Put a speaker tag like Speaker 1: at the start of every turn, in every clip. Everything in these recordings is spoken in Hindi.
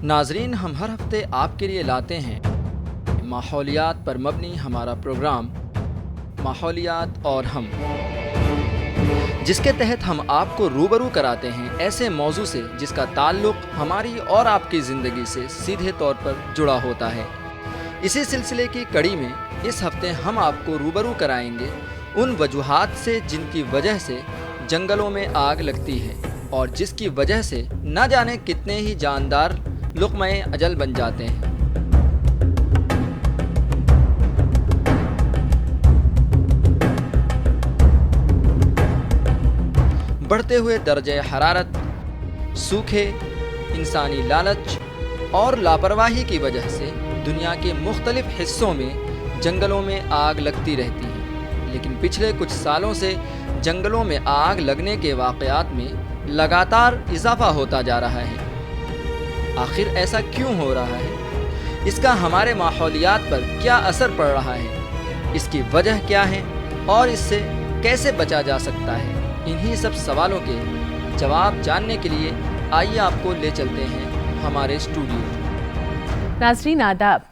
Speaker 1: नाजरीन, हम हर हफ्ते आपके लिए लाते हैं माहौलियात पर मबनी हमारा प्रोग्राम माहौलियात और हम, जिसके तहत हम आपको रूबरू कराते हैं ऐसे मौजू से जिसका ताल्लुक़ हमारी और आपकी ज़िंदगी से सीधे तौर पर जुड़ा होता है। इसी सिलसिले की कड़ी में इस हफ्ते हम आपको रूबरू कराएंगे उन वजूहात से जिनकी वजह से जंगलों में आग लगती है और जिसकी वजह से न जाने कितने ही जानदार लुक़्मे अजल बन जाते हैं। बढ़ते हुए दर्जे हरारत, सूखे, इंसानी लालच और लापरवाही की वजह से दुनिया के मुख्तलिफ हिस्सों में जंगलों में आग लगती रहती है। लेकिन पिछले कुछ सालों से जंगलों में आग लगने के वाक़यात में लगातार इजाफ़ा होता जा रहा है। आखिर ऐसा क्यों हो रहा है? इसका हमारे माहौलियात पर क्या असर पड़ रहा है? इसकी वजह क्या है और इससे कैसे बचा जा सकता है? इन्हीं सब सवालों के जवाब जानने के लिए आइए आपको ले चलते हैं हमारे स्टूडियो।
Speaker 2: नाज़रीन आदाब,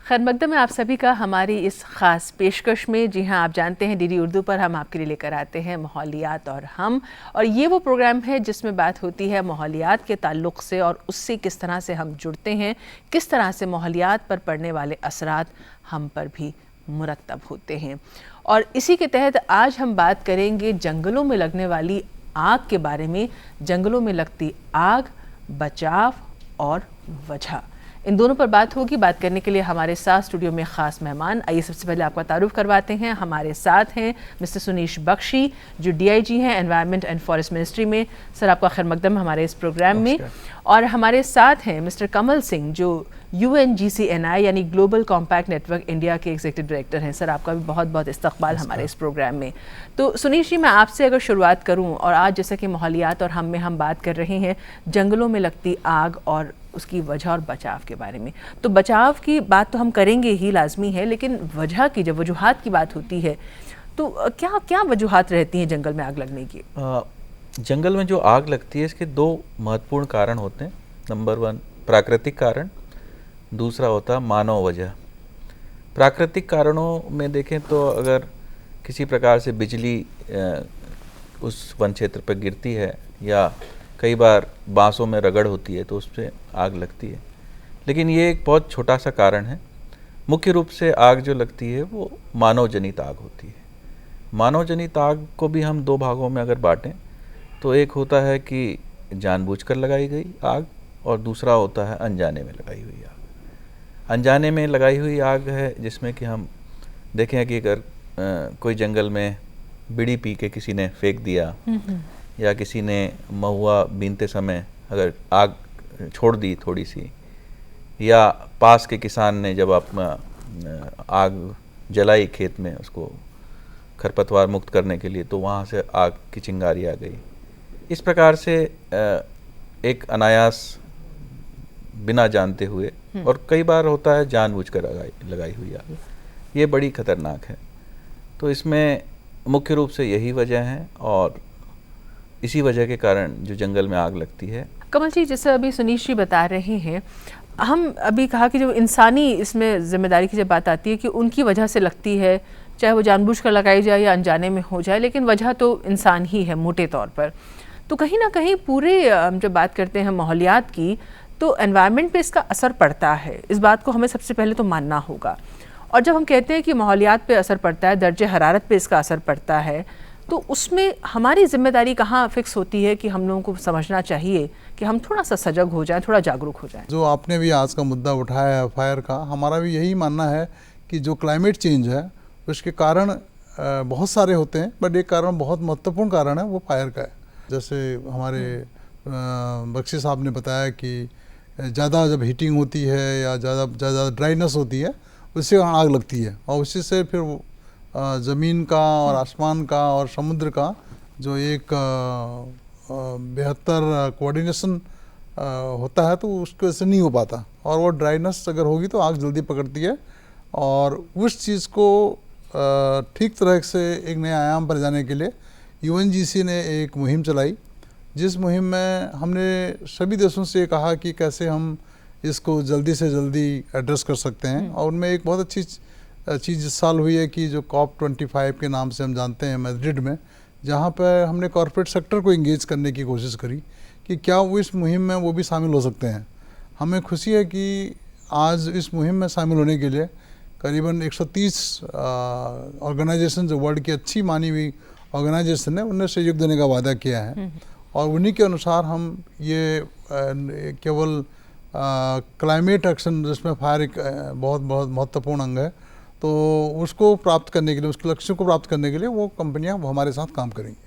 Speaker 2: खैर मकदम है आप सभी का हमारी इस ख़ास पेशकश में। जी हाँ, आप जानते हैं डीडी उर्दू पर हम आपके लिए लेकर आते हैं माहौलियात और हम, और ये वो प्रोग्राम है जिसमें बात होती है माहौलियात के ताल्लुक़ से और उससे किस तरह से हम जुड़ते हैं, किस तरह से माहौलियात पर पड़ने वाले असरात हम पर भी मुरतब होते हैं। और इसी के तहत आज हम बात करेंगे जंगलों में लगने वाली आग के बारे में। जंगलों में लगती आग, बचाव और वजह, इन दोनों पर बात होगी। बात करने के लिए हमारे साथ स्टूडियो में ख़ास मेहमान। आइए सबसे पहले आपका तारुफ करवाते हैं। हमारे साथ हैं मिस्टर सुनीश बख्शी, जो DIG हैं एनवायरनमेंट एंड फॉरेस्ट मिनिस्ट्री में। सर, आपका खैर मकदम हमारे इस प्रोग्राम में। और हमारे साथ हैं मिस्टर कमल सिंह, जो UNGCNI यानी ग्लोबल कॉम्पैक्ट नेटवर्क इंडिया के एग्जीक्यूटिव डायरेक्टर हैं। सर, आपका भी बहुत बहुत इस्तकबाल हमारे इस प्रोग्राम में। तो सुनीश जी, मैं आपसे अगर शुरुआत करूं, और आज जैसा कि माहौलियात और हम में हम बात कर रहे हैं जंगलों में लगती आग और उसकी वजह और बचाव के बारे में, तो बचाव की बात तो हम करेंगे ही, लाजमी है, लेकिन वजह की, जब वजूहात की बात होती है तो क्या क्या वजूहात रहती हैं जंगल में आग लगने की?
Speaker 3: जंगल में जो आग लगती है इसके दो महत्वपूर्ण कारण होते हैं। नंबर 1 प्राकृतिक कारण, दूसरा होता है मानव वजह। प्राकृतिक कारणों में देखें तो अगर किसी प्रकार से बिजली उस वन क्षेत्र पर गिरती है या कई बार बांसों में रगड़ होती है तो उससे आग लगती है, लेकिन ये एक बहुत छोटा सा कारण है। मुख्य रूप से आग जो लगती है वो मानव जनित आग होती है। मानव जनित आग को भी हम दो भागों में अगर बांटें तो एक होता है कि जानबूझकर लगाई गई आग और दूसरा होता है अनजाने में लगाई हुई आग। अनजाने में लगाई हुई आग है जिसमें कि हम देखें कि अगर कोई जंगल में बीड़ी पी के किसी ने फेंक दिया या किसी ने महुआ बीनते समय अगर आग छोड़ दी थोड़ी सी, या पास के किसान ने जब अपना आग जलाई खेत में उसको खरपतवार मुक्त करने के लिए, तो वहाँ से आग की चिंगारी आ गई। इस प्रकार से एक अनायास बिना जानते हुए, और कई बार होता है जानबूझकर लगाई हुई आग, ये बड़ी खतरनाक है। तो इसमें मुख्य रूप से यही वजह है और इसी वजह के कारण जो जंगल में आग लगती है।
Speaker 2: कमल जी, जैसे अभी सुनीश जी बता रहे हैं, हम अभी कहा कि जो इंसानी इसमें जिम्मेदारी की जब बात आती है कि उनकी वजह से लगती है, चाहे वो जानबूझकर लगाई जाए या अनजाने में हो जाए, लेकिन वजह तो इंसान ही है मोटे तौर पर। तो कहीं ना कहीं पूरे जब बात करते हैं माहौलियात की, तो एनवायरनमेंट पे इसका असर पड़ता है। इस बात को हमें सबसे पहले तो मानना होगा। और जब हम कहते हैं कि माहौलियात पे असर पड़ता है, दर्जे हरारत पे इसका असर पड़ता है, तो उसमें हमारी जिम्मेदारी कहाँ फिक्स होती है कि हम लोगों को समझना चाहिए कि हम थोड़ा सा सजग हो जाएं, थोड़ा जागरूक हो जाएं?
Speaker 4: जो आपने भी आज का मुद्दा उठाया है फायर का, हमारा भी यही मानना है कि जो क्लाइमेट चेंज है उसके कारण बहुत सारे होते हैं, बट एक कारण, बहुत महत्वपूर्ण कारण है, वो फायर का है। जैसे हमारे बख्शी साहब ने बताया कि ज़्यादा जब हीटिंग होती है या ज़्यादा ड्राइनेस होती है, उससे आग लगती है, और उसी से फिर ज़मीन का और आसमान का और समुद्र का जो एक बेहतर कोऑर्डिनेशन होता है, तो उसकी वजह से नहीं हो पाता, और वो ड्राइनेस अगर होगी तो आग जल्दी पकड़ती है। और उस चीज़ को ठीक तरह से एक नए आयाम पर जाने के लिए UNGC ने एक मुहिम चलाई, जिस मुहिम में हमने सभी देशों से कहा कि कैसे हम इसको जल्दी से जल्दी एड्रेस कर सकते हैं। और उनमें एक बहुत अच्छी चीज़ इस साल हुई है कि जो COP25 के नाम से हम जानते हैं मैड्रिड में, जहाँ पर हमने कॉरपोरेट सेक्टर को इंगेज करने की कोशिश करी कि क्या वो इस मुहिम में वो भी शामिल हो सकते हैं। हमें खुशी है कि आज इस मुहिम में शामिल होने के लिए करीबन 130 ऑर्गेनाइजेशन, जो वर्ल्ड की अच्छी मानी हुई ऑर्गेनाइजेशन है, उन्हें सहयोग देने का वादा किया है। और उन्हीं के अनुसार हम ये केवल क्लाइमेट एक्शन, जिसमें फायर एक बहुत बहुत महत्वपूर्ण अंग है, तो उसको प्राप्त करने के लिए, उसके लक्ष्यों को प्राप्त करने के लिए वो कंपनियां हमारे साथ काम करेंगी।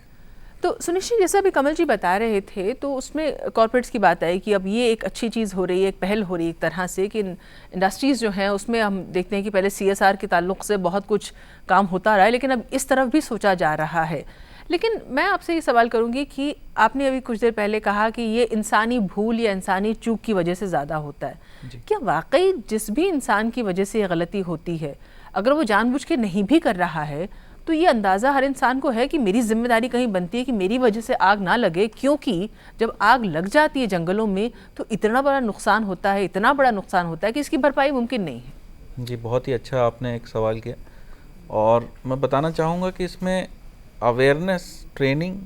Speaker 2: तो सुनीश जी, जैसा अभी कमल जी बता रहे थे, तो उसमें कॉर्पोरेट्स की बात आई कि अब ये एक अच्छी चीज़ हो रही है, एक पहल हो रही है एक तरह से कि इंडस्ट्रीज़ जो हैं उसमें हम देखते हैं कि पहले CSR के ताल्लुक से बहुत कुछ काम होता रहा है, लेकिन अब इस तरफ भी सोचा जा रहा है। लेकिन मैं आपसे ये सवाल करूंगी कि आपने अभी कुछ देर पहले कहा कि ये इंसानी भूल या इंसानी चूक की वजह से ज़्यादा होता है। क्या वाकई जिस भी इंसान की वजह से ये गलती होती है, अगर वो जानबूझ के नहीं भी कर रहा है, तो ये अंदाज़ा हर इंसान को है कि मेरी जिम्मेदारी कहीं बनती है कि मेरी वजह से आग ना लगे, क्योंकि जब आग लग जाती है जंगलों में तो इतना बड़ा नुकसान होता है, इतना बड़ा नुकसान होता है कि इसकी भरपाई मुमकिन नहीं है।
Speaker 3: जी, बहुत ही अच्छा आपने एक सवाल किया। और मैं बताना चाहूँगा कि इसमें अवेयरनेस, ट्रेनिंग,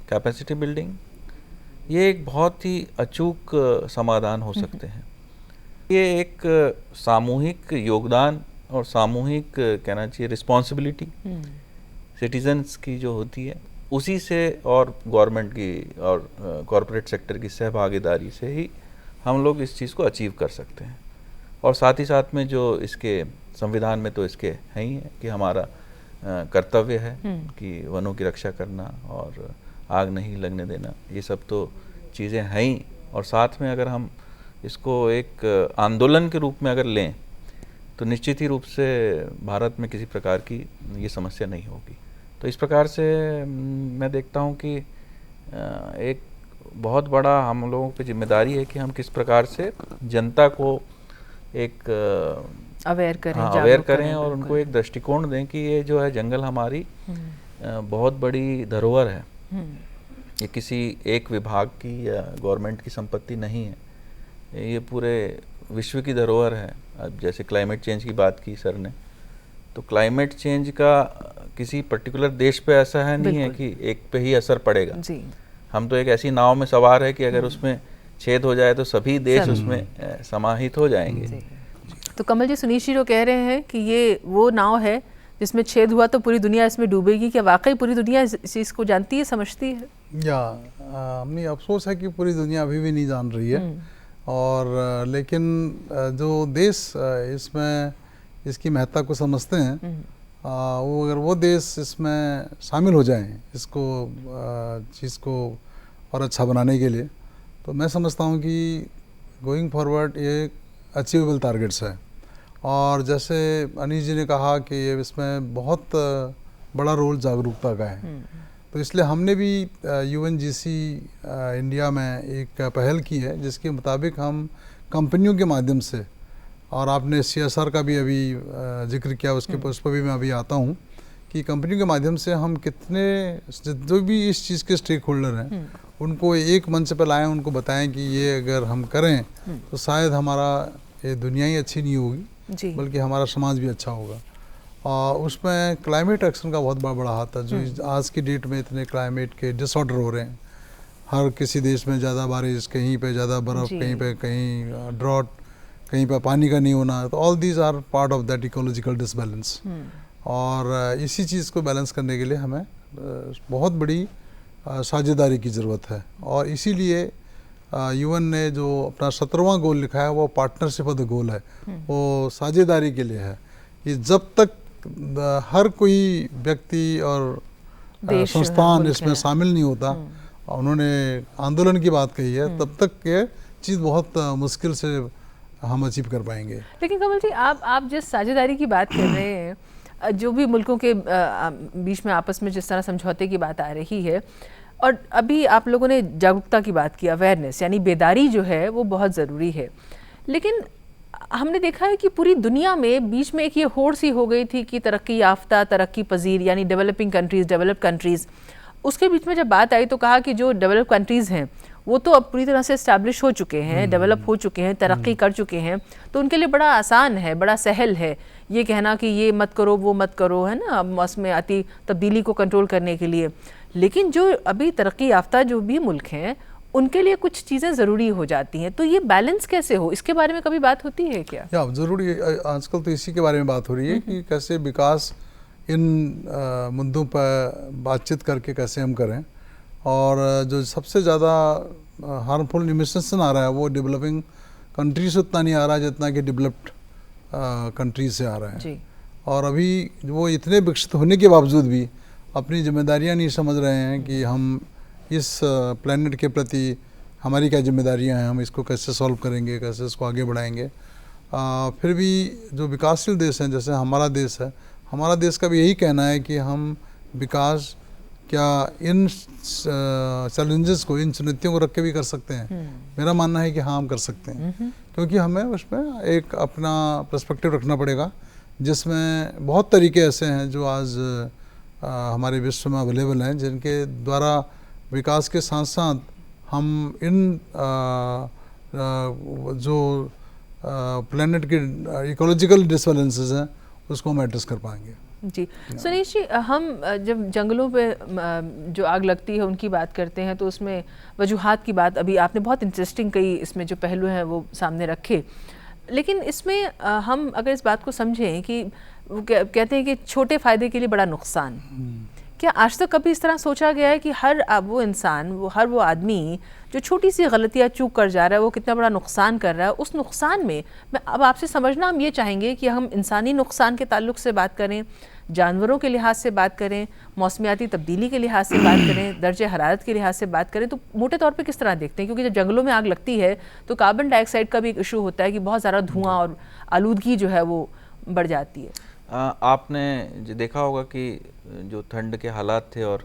Speaker 3: कैपेसिटी बिल्डिंग, ये एक बहुत ही अचूक समाधान हो सकते हैं। ये एक सामूहिक योगदान और सामूहिक कहना चाहिए रिस्पॉन्सिबिलिटी सिटीजन्स की जो होती है, उसी से और गवर्नमेंट की और कॉरपोरेट सेक्टर की सहभागीदारी से ही हम लोग इस चीज़ को अचीव कर सकते हैं। और साथ ही साथ में जो इसके संविधान में तो इसके है ही है कि हमारा कर्तव्य है कि वनों की रक्षा करना और आग नहीं लगने देना, ये सब तो चीज़ें हैं ही। और साथ में अगर हम इसको एक आंदोलन के रूप में अगर लें तो निश्चित ही रूप से भारत में किसी प्रकार की ये समस्या नहीं होगी। तो इस प्रकार से मैं देखता हूँ कि एक बहुत बड़ा हम लोगों की जिम्मेदारी है कि हम किस प्रकार से जनता को एक
Speaker 2: अवेयर करें
Speaker 3: और उनको एक दृष्टिकोण दें कि ये जो है जंगल हमारी बहुत बड़ी धरोहर है। ये किसी एक विभाग की या गवर्नमेंट की संपत्ति नहीं है, ये पूरे विश्व की धरोहर है। अब जैसे क्लाइमेट चेंज की बात की सर ने, तो क्लाइमेट चेंज का किसी पर्टिकुलर देश पे ऐसा है नहीं है कि एक पे ही असर पड़ेगा जी। हम तो एक ऐसी नाव में सवार है कि अगर उसमें छेद हो जाए तो सभी देश उसमें समाहित हो जाएंगे।
Speaker 2: तो कमल जी, सुनीश जी जो कह रहे हैं कि ये वो नाव है जिसमें छेद हुआ तो पूरी दुनिया इसमें डूबेगी, क्या वाकई पूरी दुनिया इस चीज़ को जानती है, समझती है?
Speaker 4: या हमें अफसोस है कि पूरी दुनिया अभी भी नहीं जान रही है। और लेकिन जो देश इसमें इसकी महत्ता को समझते हैं, वो अगर वो देश इसमें शामिल हो जाएं इसको चीज़ को और अच्छा बनाने के लिए, तो मैं समझता हूँ कि गोइंग फॉरवर्ड ये अचीवेबल टारगेट्स है। और जैसे अनीश जी ने कहा कि ये इसमें बहुत बड़ा रोल जागरूकता का है, तो इसलिए हमने भी UNGC इंडिया में एक पहल की है जिसके मुताबिक हम कंपनियों के माध्यम से, और आपने CSR का भी अभी जिक्र किया, उस पर भी मैं अभी आता हूँ कि कंपनियों के माध्यम से हम कितने जो भी इस चीज़ के स्टेक होल्डर हैं उनको एक मंच पर लाएं, उनको बताएं कि ये अगर हम करें तो शायद हमारा ये दुनिया ही अच्छी नहीं होगी बल्कि हमारा समाज भी अच्छा होगा। और उसमें क्लाइमेट एक्शन का बहुत बड़ा हाथ है। जो आज की डेट में इतने क्लाइमेट के डिसऑर्डर हो रहे हैं, हर किसी देश में ज़्यादा बारिश, कहीं पे ज़्यादा बर्फ़, कहीं पे कहीं ड्रॉट, कहीं पे पानी का नहीं होना, तो all these are part of that ecological disbalance. और इसी चीज़ को बैलेंस करने के लिए हमें बहुत बड़ी साझेदारी की ज़रूरत है। और इसीलिए UN ने जो अपना 17वां गोल लिखा है वो पार्टनरशिप ऑफ द गोल है, वो साझेदारी के लिए है। कि जब तक हर कोई व्यक्ति और संस्थान इसमें शामिल नहीं होता, उन्होंने आंदोलन की बात कही है, तब तक ये चीज़ बहुत मुश्किल से हम अचीव कर पाएंगे।
Speaker 2: लेकिन कमल जी, आप जिस साझेदारी की बात कर रहे हैं, जो भी मुल्कों के बीच में आपस में जिस तरह समझौते की बात आ रही है, और अभी आप लोगों ने जागरूकता की बात की, अवेयरनेस यानी बेदारी जो है वो बहुत ज़रूरी है। लेकिन हमने देखा है कि पूरी दुनिया में बीच में एक ये होड़ सी हो गई थी कि तरक्की याफ्ता, तरक्की पजीर यानी डेवलपिंग कंट्रीज़, डेवलप्ड कंट्रीज़, उसके बीच में जब बात आई तो कहा कि जो डेवलप कंट्रीज़ हैं वो तो अब पूरी तरह से इस्टेब्लिश हो चुके हैं, डेवलप हो चुके हैं, तरक्की कर चुके हैं, तो उनके लिए बड़ा आसान है, बड़ा सहल है ये कहना कि ये मत करो वो मत करो, है ना, मौसमियाती तब्दीली को कंट्रोल करने के लिए। लेकिन जो अभी तरक्की याफ्ता जो भी मुल्क हैं उनके लिए कुछ चीज़ें ज़रूरी हो जाती हैं, तो ये बैलेंस कैसे हो, इसके बारे में कभी बात होती है क्या?
Speaker 4: या ज़रूरी है, आजकल तो इसी के बारे में बात हो रही है कि कैसे विकास इन मुद्दों पर बातचीत करके कैसे हम करें। और जो सबसे ज़्यादा हार्मफुल इमिशन आ रहा है वो डेवलपिंग कंट्री से उतना नहीं आ रहा जितना कि डेवलप्ड कंट्रीज से आ रहा है
Speaker 2: जी।
Speaker 4: और अभी वो इतने विकसित होने के बावजूद भी अपनी जिम्मेदारियां नहीं समझ रहे हैं कि हम इस प्लेनेट के प्रति हमारी क्या जिम्मेदारियां हैं, हम इसको कैसे सॉल्व करेंगे, कैसे इसको आगे बढ़ाएंगे। फिर भी जो विकासशील देश हैं जैसे हमारा देश है, हमारा देश का भी यही कहना है कि हम विकास क्या इन चैलेंजेस को, इन चुनौतियों को रख के भी कर सकते हैं। मेरा मानना है कि हाँ हम कर सकते हैं, क्योंकि हमें उसमें एक अपना पर्सपेक्टिव रखना पड़ेगा जिसमें बहुत तरीके ऐसे हैं जो आज हमारे विश्व में अवेलेबल हैं, जिनके द्वारा विकास के साथ साथ हम इन जो प्लेनेट के इकोलॉजिकल डिसबैलेंसेस हैं उसको हम एड्रेस कर पाएंगे।
Speaker 2: जी सुनीश जी, हम जब जंगलों पे जो आग लगती है उनकी बात करते हैं तो उसमें वजूहात की बात अभी आपने बहुत इंटरेस्टिंग कई इसमें जो पहलू हैं वो सामने रखे, लेकिन इसमें हम अगर इस बात को समझें कि कहते हैं कि छोटे फ़ायदे के लिए बड़ा नुकसान, क्या आज तक कभी इस तरह सोचा गया है कि हर वो इंसान, हर वो आदमी जो छोटी सी गलतियाँ चूक कर जा रहा है वो कितना बड़ा नुकसान कर रहा है? उस नुकसान में मैं अब आपसे समझना हम ये चाहेंगे कि हम इंसानी नुकसान के ताल्लुक से बात करें, जानवरों के लिहाज से बात करें, मौसमियाती तब्दीली के लिहाज से बात करें, दर्जे हरारत के लिहाज से बात करें, तो मोटे तौर पे किस तरह देखते हैं? क्योंकि जब जंगलों में आग लगती है तो कार्बन डाइऑक्साइड का भी एक इशू होता है कि बहुत ज़्यादा धुआं और आलूदगी जो है वो बढ़ जाती है।
Speaker 3: आपने देखा होगा कि जो ठंड के हालात थे और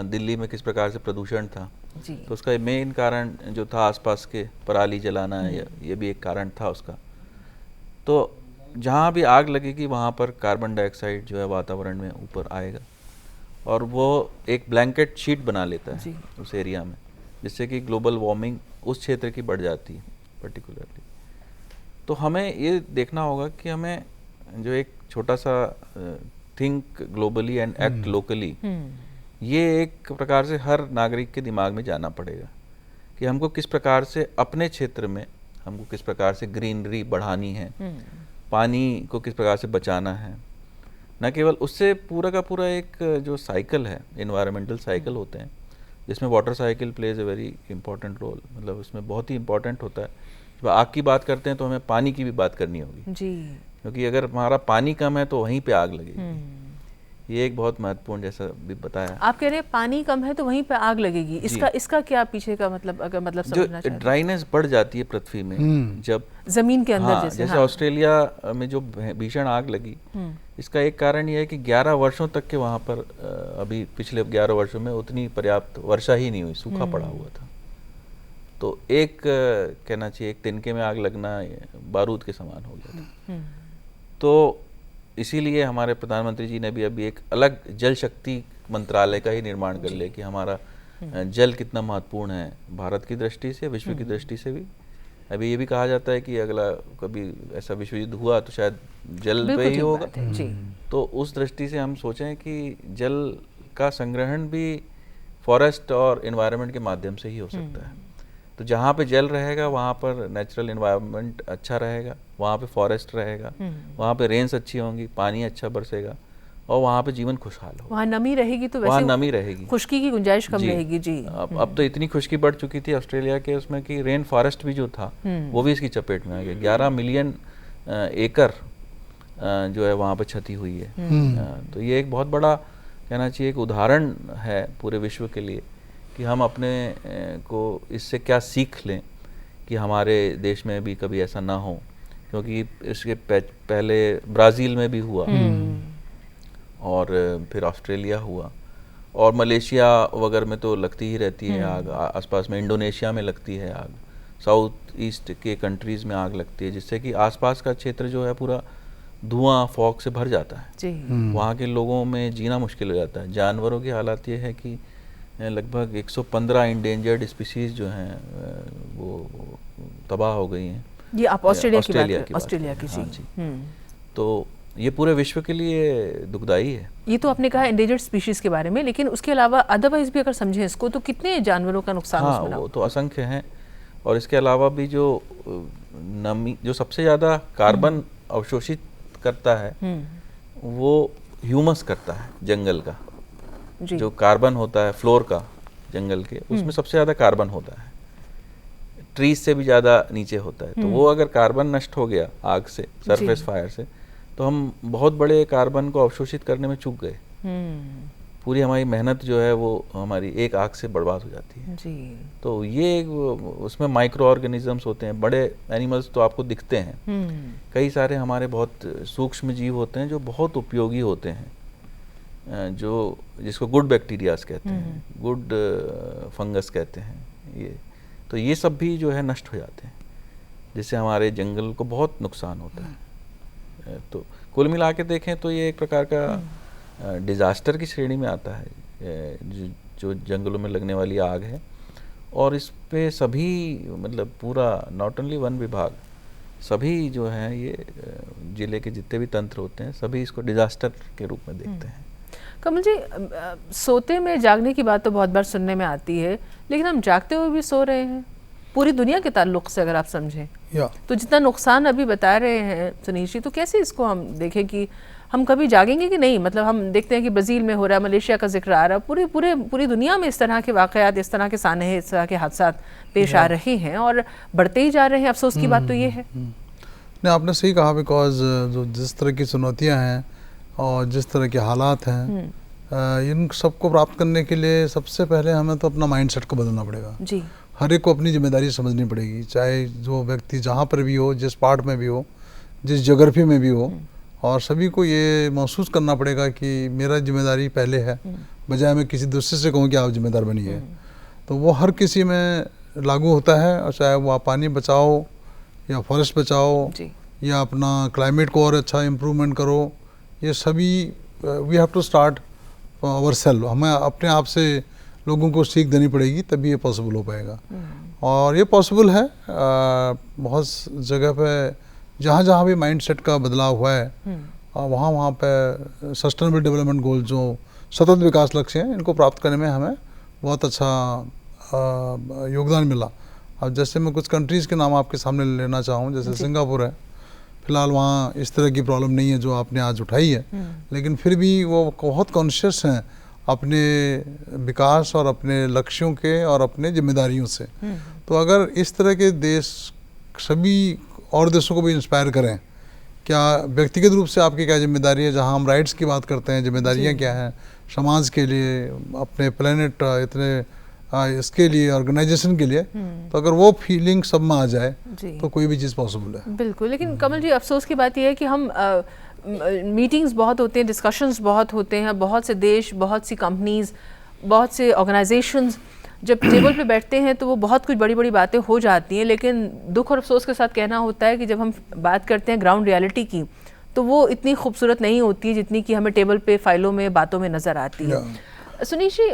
Speaker 3: दिल्ली में किस प्रकार से प्रदूषण था, तो उसका मेन कारण जो था आसपास के पराली जलाना है, ये भी एक कारण था उसका। तो जहाँ भी आग लगेगी वहाँ पर कार्बन डाइऑक्साइड जो है वातावरण में ऊपर आएगा और वो एक ब्लैंकेट शीट बना लेता है उस एरिया में, जिससे कि ग्लोबल वार्मिंग उस क्षेत्र की बढ़ जाती है पर्टिकुलरली। तो हमें ये देखना होगा कि हमें जो एक छोटा सा think globally and act locally, ये एक प्रकार से हर नागरिक के दिमाग में जाना पड़ेगा कि हमको किस प्रकार से अपने क्षेत्र में हमको किस प्रकार से ग्रीनरी बढ़ानी है, पानी को किस प्रकार से बचाना है। न केवल उससे पूरा का पूरा एक जो साइकिल है, एनवायरमेंटल साइकिल होते हैं, जिसमें water cycle plays a very important role, मतलब उसमें बहुत ही इंपॉर्टेंट होता है। जब आग की बात करते हैं तो हमें पानी की भी बात करनी होगी
Speaker 2: जी,
Speaker 3: क्योंकि अगर हमारा पानी कम है तो वहीं पे आग लगेगी। ये एक बहुत महत्वपूर्ण, जैसा भी बताया
Speaker 2: आप कह रहे हैं पानी कम है तो वहीं पे आग लगेगी, इसका क्या पीछे का मतलब, अगर मतलब समझना चाहते हैं?
Speaker 3: ड्राइनेस बढ़ जाती है पृथ्वी में जब
Speaker 2: जमीन के अंदर,
Speaker 3: जैसे ऑस्ट्रेलिया में जो भीषण आग लगी, इसका एक कारण ये है कि 11 वर्षों तक के वहाँ पर अभी पिछले 11 वर्षों में उतनी पर्याप्त वर्षा ही नहीं हुई, सूखा पड़ा हुआ था। तो एक कहना चाहिए एक तिनके में आग लगना बारूद के समान हो गया था। तो इसीलिए हमारे प्रधानमंत्री जी ने भी अभी एक अलग जल शक्ति मंत्रालय का ही निर्माण कर लिया कि हमारा जल कितना महत्वपूर्ण है भारत की दृष्टि से, विश्व की दृष्टि से भी। अभी ये भी कहा जाता है कि अगला कभी ऐसा विश्व युद्ध हुआ तो शायद जल पे ही होगा। तो उस दृष्टि से हम सोचें कि जल का संग्रहण भी फॉरेस्ट और एनवायरनमेंट के माध्यम से ही हो सकता है। तो जहाँ पे जल रहेगा वहाँ पर नेचुरल एनवायरनमेंट अच्छा रहेगा, वहाँ पे फॉरेस्ट रहेगा, वहाँ पे रेंस अच्छी होंगी, पानी अच्छा बरसेगा और वहाँ पे जीवन खुशहाल होगा।
Speaker 2: वहाँ नमी रहेगी तो
Speaker 3: वहाँ नमी रहेगी,
Speaker 2: खुश्की की गुंजाइश कम रहेगी। जी,
Speaker 3: अब तो इतनी खुश्की बढ़ चुकी थी ऑस्ट्रेलिया के उसमें कि रेन फॉरेस्ट भी जो था वो भी इसकी चपेट में आ गया। 11 मिलियन एकड़ जो है वहाँ पे क्षति हुई है। तो ये एक बहुत बड़ा कहना चाहिए एक उदाहरण है पूरे विश्व के लिए कि हम अपने को इससे क्या सीख लें कि हमारे देश में भी कभी ऐसा ना हो, क्योंकि इसके पहले ब्राज़ील में भी हुआ और फिर ऑस्ट्रेलिया हुआ और मलेशिया वगैरह में तो लगती ही रहती है आग, आसपास में इंडोनेशिया में लगती है आग, साउथ ईस्ट के कंट्रीज़ में आग लगती है, जिससे कि आसपास का क्षेत्र जो है पूरा धुआं फॉग से भर जाता है। वहाँ के लोगों में जीना मुश्किल हो जाता है। जानवरों की हालत ये है कि लगभग 115 इंडेंजर्ड स्पीशीज़ जो हैं वो तबाह हो गई हैं।
Speaker 2: ये आप ऑस्ट्रेलिया की बात
Speaker 3: की
Speaker 2: ऑस्ट्रेलिया की
Speaker 3: हाँ जी। तो ये पूरे विश्व के लिए दुखदाई है।
Speaker 2: ये तो आपने कहा एंडेंजर्ड स्पीशीज़ के बारे में, लेकिन उसके अलावा अदरवाइज भी अगर समझें इसको तो कितने जानवरों का नुकसान
Speaker 3: हाँ,
Speaker 2: उसमें
Speaker 3: वो तो असंख्य हैं। और इसके अलावा भी जो नमी, जो सबसे ज़्यादा कार्बन अवशोषित करता है वो ह्यूमस करता है जंगल का।
Speaker 2: जी।
Speaker 3: जो कार्बन होता है फ्लोर का जंगल के, उसमें सबसे ज़्यादा कार्बन होता है, ट्रीज से भी ज़्यादा नीचे होता है। तो वो अगर कार्बन नष्ट हो गया आग से, सरफेस फायर से, तो हम बहुत बड़े कार्बन को अवशोषित करने में चूक गए। पूरी हमारी मेहनत जो है वो हमारी एक आग से बर्बाद हो जाती है
Speaker 2: जी।
Speaker 3: तो ये उसमें माइक्रो ऑर्गेनिजम्स होते हैं, बड़े एनिमल्स तो आपको दिखते हैं, कई सारे हमारे बहुत सूक्ष्म जीव होते हैं जो बहुत उपयोगी होते हैं, जो जिसको गुड बैक्टीरियाज कहते हैं, गुड फंगस कहते हैं। ये सब भी जो है नष्ट हो जाते हैं, जिससे हमारे जंगल को बहुत नुकसान होता है। तो कुल मिला के देखें तो ये एक प्रकार का डिज़ास्टर की श्रेणी में आता है, जो जंगलों में लगने वाली आग है। और इस पे सभी मतलब पूरा नॉट ओनली वन विभाग, सभी जो हैं ये जिले के जितने भी तंत्र होते हैं सभी इसको डिज़ास्टर के रूप में देखते हैं।
Speaker 2: कमल जी, सोते में जागने की बात तो बहुत बार सुनने में आती है, लेकिन हम जागते हुए भी सो रहे हैं पूरी दुनिया के ताल्लुक से अगर आप समझें तो जितना नुकसान अभी बता रहे हैं सुनीश जी, तो कैसे इसको हम देखें कि हम कभी जागेंगे कि नहीं? मतलब हम देखते हैं कि ब्राज़ील में हो रहा है, मलेशिया का जिक्र आ रहा है, पूरी दुनिया में इस तरह के वाक़यात, इस तरह के सानहे, इस तरह के हादसात पेश आ रहे हैं और बढ़ते ही जा रहे हैं। अफसोस की बात तो ये है।
Speaker 4: नहीं, आपने सही कहा, बिकॉज जो जिस तरह की चुनौतियाँ हैं और जिस तरह के हालात हैं, इन सबको प्राप्त करने के लिए सबसे पहले हमें तो अपना माइंडसेट को बदलना पड़ेगा जी। हर एक को अपनी जिम्मेदारी समझनी पड़ेगी, चाहे जो व्यक्ति जहाँ पर भी हो, जिस पार्ट में भी हो, जिस जोग्राफी में भी हो, और सभी को ये महसूस करना पड़ेगा कि मेरा जिम्मेदारी पहले है, बजाय मैं किसी दूसरे से कहूँ कि आप जिम्मेदार बनिए। तो वो हर किसी में लागू होता है, और चाहे वो आप पानी बचाओ या फॉरेस्ट बचाओ या अपना क्लाइमेट को और अच्छा इम्प्रूवमेंट करो, ये सभी we have to start our self. हमें अपने आप से लोगों को सीख देनी पड़ेगी, तभी ये पॉसिबल हो पाएगा। और ये पॉसिबल है बहुत जगह पे, जहाँ जहाँ भी माइंडसेट का बदलाव हुआ है वहाँ पे सस्टेनेबल डेवलपमेंट गोल जो सतत विकास लक्ष्य हैं, इनको प्राप्त करने में हमें बहुत अच्छा योगदान मिला। अब जैसे मैं कुछ कंट्रीज़ के नाम आपके सामने लेना चाहूँ, जैसे सिंगापुर है, फिलहाल वहाँ इस तरह की प्रॉब्लम नहीं है जो आपने आज उठाई है, लेकिन फिर भी वो बहुत कॉन्शियस हैं अपने विकास और अपने लक्ष्यों के और अपने जिम्मेदारियों से। तो अगर इस तरह के देश सभी और देशों को भी इंस्पायर करें, क्या व्यक्तिगत रूप से आपकी क्या जिम्मेदारी है, जहाँ हम राइट्स की बात करते हैं, जिम्मेदारियाँ क्या हैं समाज के लिए, अपने प्लेनेट इतने इसके लिए, ऑर्गेनाइजेशन के लिए, तो अगर वो फीलिंग सब में आ जाए तो कोई भी चीज़ पॉसिबल है।
Speaker 2: बिल्कुल। लेकिन कमल जी, अफसोस की बात यह है कि हम मीटिंग्स बहुत होते हैं, डिस्कशंस बहुत होते हैं, बहुत से देश, बहुत सी कंपनीज, बहुत से ऑर्गेनाइजेशंस जब टेबल पे बैठते हैं तो वो बहुत कुछ बड़ी बड़ी बातें हो जाती हैं, लेकिन दुख और अफसोस के साथ कहना होता है कि जब हम बात करते हैं ग्राउंड रियलिटी की तो वो इतनी खूबसूरत नहीं होती है जितनी कि हमें टेबल पे, फाइलों में, बातों में नज़र आती है। सुनीश जी,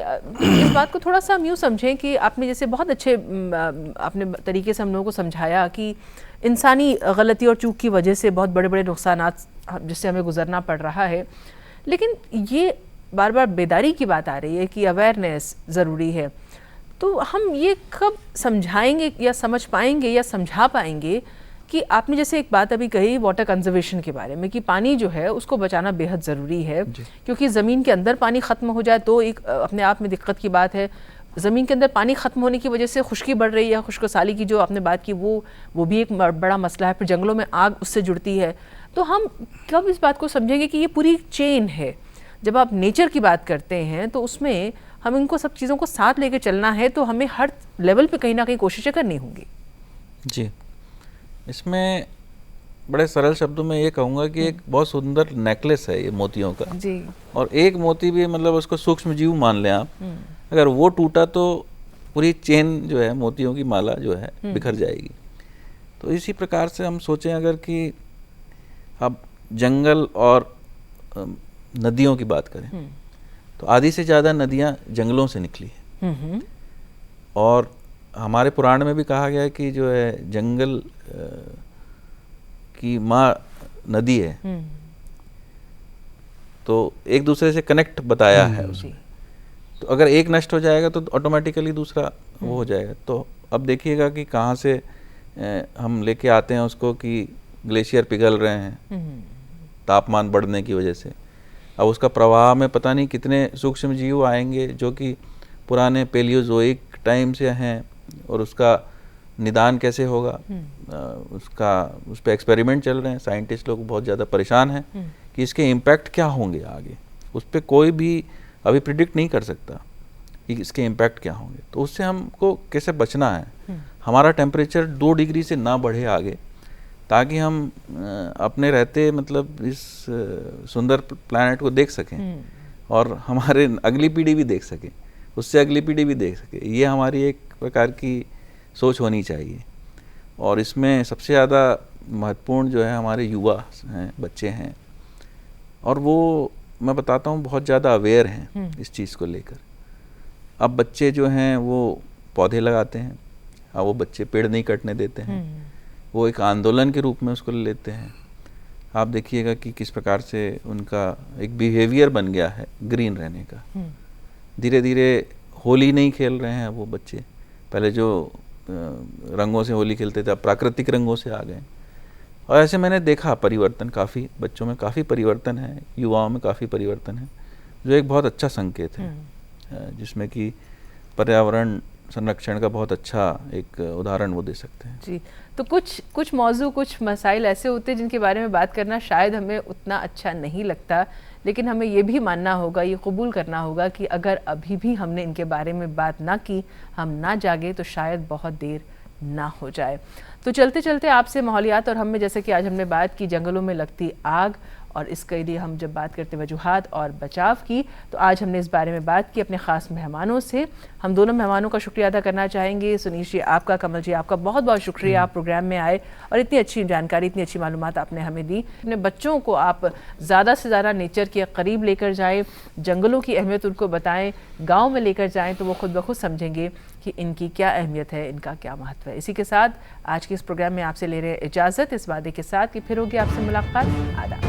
Speaker 2: इस बात को थोड़ा सा हम यूँ समझें कि आपने जैसे बहुत अच्छे अपने तरीके से हम लोगों को समझाया कि इंसानी गलती और चूक की वजह से बहुत बड़े बड़े नुकसानात जिससे हमें गुजरना पड़ रहा है, लेकिन ये बार बार बेदारी की बात आ रही है कि अवेयरनेस ज़रूरी है। तो हम ये कब समझाएंगे या समझ पाएंगे या समझा पाएंगे कि आपने जैसे एक बात अभी कही वाटर कंजर्वेशन के बारे में कि पानी जो है उसको बचाना बेहद ज़रूरी है, क्योंकि ज़मीन के अंदर पानी ख़त्म हो जाए तो एक अपने आप में दिक्कत की बात है। ज़मीन के अंदर पानी ख़त्म होने की वजह से खुश्की बढ़ रही है, खुश्कसाली की जो आपने बात की वो भी एक बड़ा मसला है। फिर जंगलों में आग उससे जुड़ती है। तो हम कब इस बात को समझेंगे कि ये पूरी चेन है? जब आप नेचर की बात करते हैं तो उसमें हम इनको सब चीज़ों को साथ लेके चलना है, तो हमें हर लेवल पे कहीं ना कहीं कोशिशें करनी होंगी।
Speaker 3: जी, इसमें बड़े सरल शब्दों में ये कहूँगा कि एक बहुत सुंदर नेकलेस है ये मोतियों का जी। और एक मोती भी मतलब उसको सूक्ष्म जीव मान लें आप, अगर वो टूटा तो पूरी चेन जो है मोतियों की माला जो है बिखर जाएगी। तो इसी प्रकार से हम सोचें अगर कि अब जंगल और नदियों की बात करें तो आधी से ज़्यादा नदियाँ जंगलों से निकली है। और हमारे पुराण में भी कहा गया है कि जो है जंगल की माँ नदी है, तो एक दूसरे से कनेक्ट बताया है उसमें। तो अगर एक नष्ट हो जाएगा तो ऑटोमेटिकली दूसरा वो हो जाएगा। तो अब देखिएगा कि कहाँ से हम लेके आते हैं उसको कि ग्लेशियर पिघल रहे हैं तापमान बढ़ने की वजह से। अब उसका प्रवाह में पता नहीं कितने सूक्ष्म जीव आएंगे जो कि पुराने पेलियोजोइक टाइम से हैं, और उसका निदान कैसे होगा, उस पर एक्सपेरिमेंट चल रहे हैं। साइंटिस्ट लोग बहुत ज़्यादा परेशान हैं कि इसके इम्पैक्ट क्या होंगे आगे। उस पर कोई भी अभी प्रिडिक्ट नहीं कर सकता कि इसके इम्पैक्ट क्या होंगे। तो उससे हमको कैसे बचना है, हमारा टेम्परेचर 2 डिग्री से ना बढ़े आगे, ताकि हम अपने रहते मतलब इस सुंदर प्लैनेट को देख सकें और हमारे अगली पीढ़ी भी देख सके, उससे अगली पीढ़ी भी देख सके। ये हमारी एक प्रकार की सोच होनी चाहिए। और इसमें सबसे ज़्यादा महत्वपूर्ण जो है हमारे युवा हैं, बच्चे हैं, और वो मैं बताता हूँ बहुत ज़्यादा अवेयर हैं इस चीज़ को लेकर। अब बच्चे जो हैं वो पौधे लगाते हैं, अब वो बच्चे पेड़ नहीं कटने देते हैं, वो एक आंदोलन के रूप में उसको लेते हैं। आप देखिएगा कि किस प्रकार से उनका एक बिहेवियर बन गया है ग्रीन रहने का। धीरे धीरे होली नहीं खेल रहे हैं वो बच्चे, पहले जो रंगों से होली खेलते थे अब प्राकृतिक रंगों से आ गए। और ऐसे मैंने देखा परिवर्तन, काफ़ी बच्चों में काफ़ी परिवर्तन है, युवाओं में काफ़ी परिवर्तन है, जो एक बहुत अच्छा संकेत है, जिसमें कि पर्यावरण संरक्षण का बहुत अच्छा एक उदाहरण वो दे सकते हैं।
Speaker 2: जी, तो कुछ मौजू, कुछ मसाइल ऐसे होते हैं जिनके बारे में बात करना शायद हमें उतना अच्छा नहीं लगता, लेकिन हमें ये भी मानना होगा, ये कबूल करना होगा कि अगर अभी भी हमने इनके बारे में बात ना की, हम ना जागे, तो शायद बहुत देर ना हो जाए। तो चलते चलते आपसे माहौलियात और हम में, जैसे कि आज हमने बात की जंगलों में लगती आग, और इसके लिए हम जब बात करते वजूहात और बचाव की, तो आज हमने इस बारे में बात की अपने ख़ास मेहमानों से। हम दोनों मेहमानों का शुक्रिया अदा करना चाहेंगे। सुनीश जी आपका, कमल जी आपका बहुत बहुत शुक्रिया, आप प्रोग्राम में आए और इतनी अच्छी जानकारी, इतनी अच्छी मालूमात आपने हमें दी। अपने बच्चों को आप ज़्यादा से ज़्यादा नेचर के करीब लेकर जाएँ, जंगलों की अहमियत उनको बताएँ, गाँव में लेकर जाएँ, तो वो खुद ब खुद समझेंगे कि इनकी क्या अहमियत है, इनका क्या महत्व है। इसी के साथ आज के इस प्रोग्राम में आपसे ले रहे इजाज़त, इस वादे के साथ कि फिर होगी आपसे मुलाकात। आदाब।